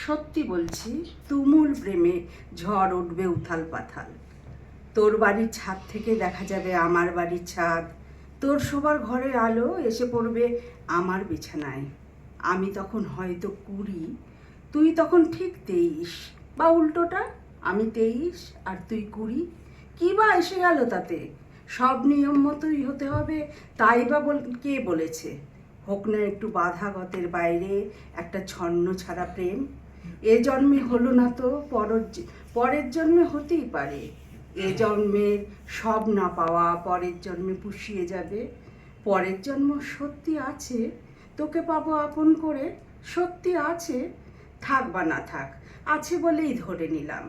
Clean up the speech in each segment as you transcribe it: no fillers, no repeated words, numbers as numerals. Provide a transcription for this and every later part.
সত্যি বলছি, তুমুল প্রেমে ঝড় উঠবে উথাল পাথাল। তোর বাড়ির ছাদ থেকে দেখা যাবে আমার বাড়ির ছাদ। তোর শোবার ঘরের আলো এসে পড়বে আমার বিছানায়। আমি তখন হয়তো 20, তুই তখন ঠিক 23, বা উল্টোটা, আমি 23 আর তুই 20। কী বা এসে গেল তাতে? সব নিয়ম মতোই হতে হবে, তাই বা কে বলেছে? হোক না একটু বাধাগতের বাইরে একটা ছন্ন ছাড়া প্রেম। এ জন্মে হলো না তো পরের জন্মে হতেই পারে। এ জন্মের সব না পাওয়া পরের জন্মে পুষিয়ে যাবে। পরের জন্ম সত্যি আছে, তোকে পাবো আপন করে, সত্যি আছে। থাক বা না থাক, আছে বলেই ধরে নিলাম।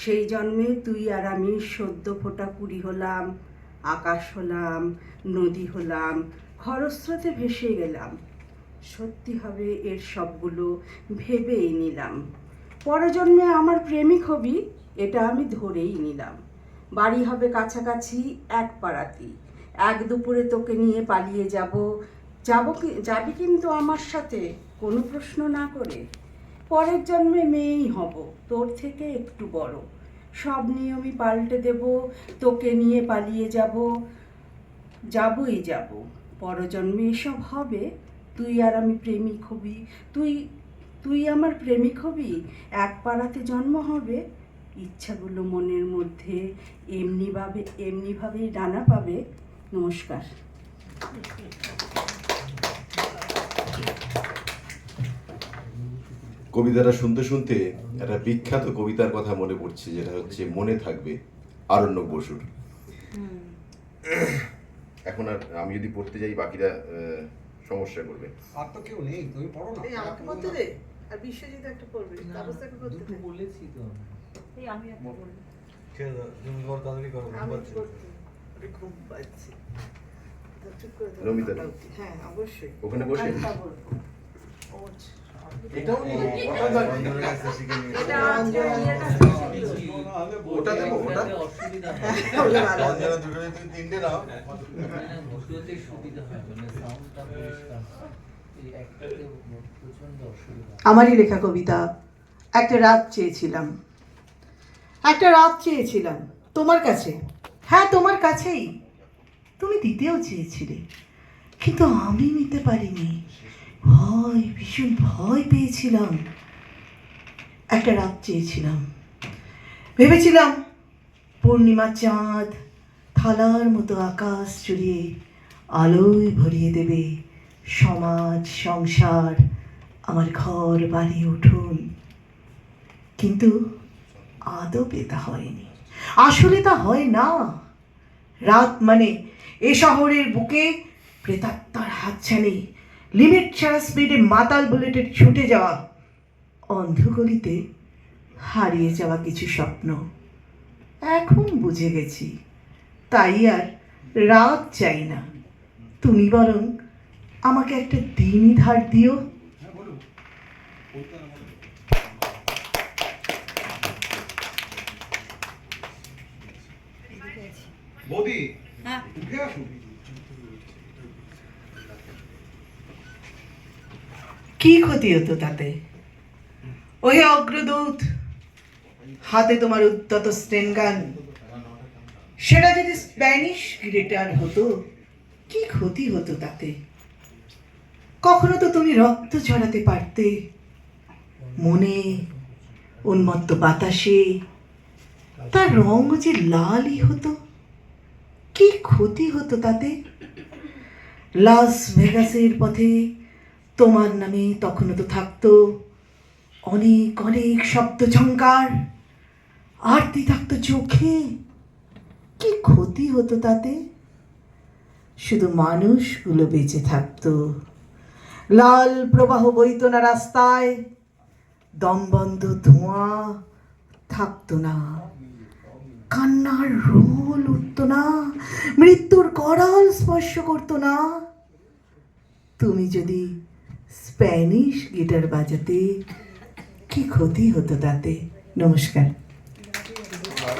সেই জন্মে তুই আর আমি সদ্য ফোটা কুড়ি হলাম, আকাশ হলাম, নদী হলাম, খরস্রোতে ভেসে গেলাম। সত্যি হবে এর সবগুলো ভেবেই নিলাম। পরজন্মে আমার প্রেমিক হবি, এটা আমি ধরেই নিলাম। বাড়ি হবে কাছাকাছি, এক পাড়াতেই। এক দুপুরে তোকে নিয়ে পালিয়ে যাবি কিন্তু আমার সাথে, কোনো প্রশ্ন না করে। পরের জন্মে মেয়েই হব, তোর থেকে একটু বড়। সব নিয়মই পাল্টে দেব, তোকে নিয়ে পালিয়ে যাবই যাব। পরজন্মে এসব হবে, তুই আর আমি প্রেমিক হবি। তুই আমার প্রেমিক হবি, এক পাড়াতে জন্ম হবে। ইচ্ছাগুলো মনের মধ্যে এমনিভাবেই ডানা পাবে। নমস্কার। কবিতাটা শুনতে শুনতে একটা বিখ্যাত কবিতার কথা মনে পড়ছে, যেটা হচ্ছে মনে থাকবে, আরণ্যক বসুর। এখন আর আমি যদি পড়তে যাই বাকিরা সমস্যা করবে। আর তো কেউ নেই, তুমি পড়ো না। এই আমাকে পড়তে দে, আর বিশ্বজিৎ একটা পড়বে, তাপসকে পড়তে দে। দুটো বলেছি তো এই আমি একটা পড়ব। কেন তুমি ঘর তাড়াতাড়ি করো, আমি বাচ্চা পড়তে, ওরে ঘুম পাচ্ছে। তো চুপ করে দাও। নমিতা, হ্যাঁ অবশ্যই ওখানে বসে আরেকটা বলবো। এটাও নেই, ওটা বন্ধুর কাছে শিখে নিয়ে এটা আজকে এটা ছিল। ওটা দেবো, ওটা অসুবিধা ওটা ভালো। অঞ্জনা দুটো তুমি তিনটে নাও। ভর্তিতে সুবিধা হয়, মানে সাউন্ডটা পরিষ্কার হয়। এই একটাতে প্রচন্ড অসুবিধা। আমারই লেখা কবিতা। একটা রাত চেয়েছিলাম তোমার কাছে। হ্যাঁ, তোমার কাছেই। তুমি দিতেও চেয়েছিলে, কিন্তু আমি নিতে পারিনি। ভীষণ ভয় পেয়েছিলাম। একটা রাত চেয়েছিলাম, ভেবেছিলাম পূর্ণিমা চাঁদ থালার মতো আকাশ জুড়িয়ে আলোয় ভরিয়ে দেবে সমাজ, সংসার, আমার ঘর, বাড়ি, উঠোন। কিন্তু আদবে তা হয়নি, আসলে তা হয় না। রাত মানে এ শহরের বুকে প্রেতাত্মার হাতছানি, লিমিট ছাড়া স্পিডে মাতাল বুলেটের ছুটে যাওয়া, অন্ধগলিতে হারিয়ে যাওয়া কিছু স্বপ্ন। এখন বুঝে গেছি, তাই আর রাত চাই না। তুমি বরং আমাকে একটা দিন ধার দিও। বৌদি, উঠে আসুন। কি ক্ষতি হতো তাতে? ওই অগ্রদূত, হাতে তোমার উদ্যত স্টেন গান, সেটা যদি স্প্যানিশ গ্রেটার হতো, কি ক্ষতি হতো তাতে? কখনো তো তুমি রক্ত ঝরাতে পারতে, মনে, উন্মত্ত বাতাসে। তার রঙ যে লালই হতো, কি ক্ষতি হতো তাতে? লাস ভেগাসের পথে তোমার নামে তখনও তো থাকতো অনেক অনেক শব্দ ঝংকার, আরতি থাকতো চোখে। কি ক্ষতি হতো তাতে? শুধু মানুষগুলো বেঁচে থাকতো। লাল প্রবাহ বইতো না রাস্তায়, দমবন্ধ ধোঁয়া থাকতো না, কান্নার রোল উঠতো না, মৃত্যুর করাল স্পর্শ করতো না। তুমি যদি স্প্যানিশ গিটার বাজাতে, কি ক্ষতি হতো তাতে? নমস্কার।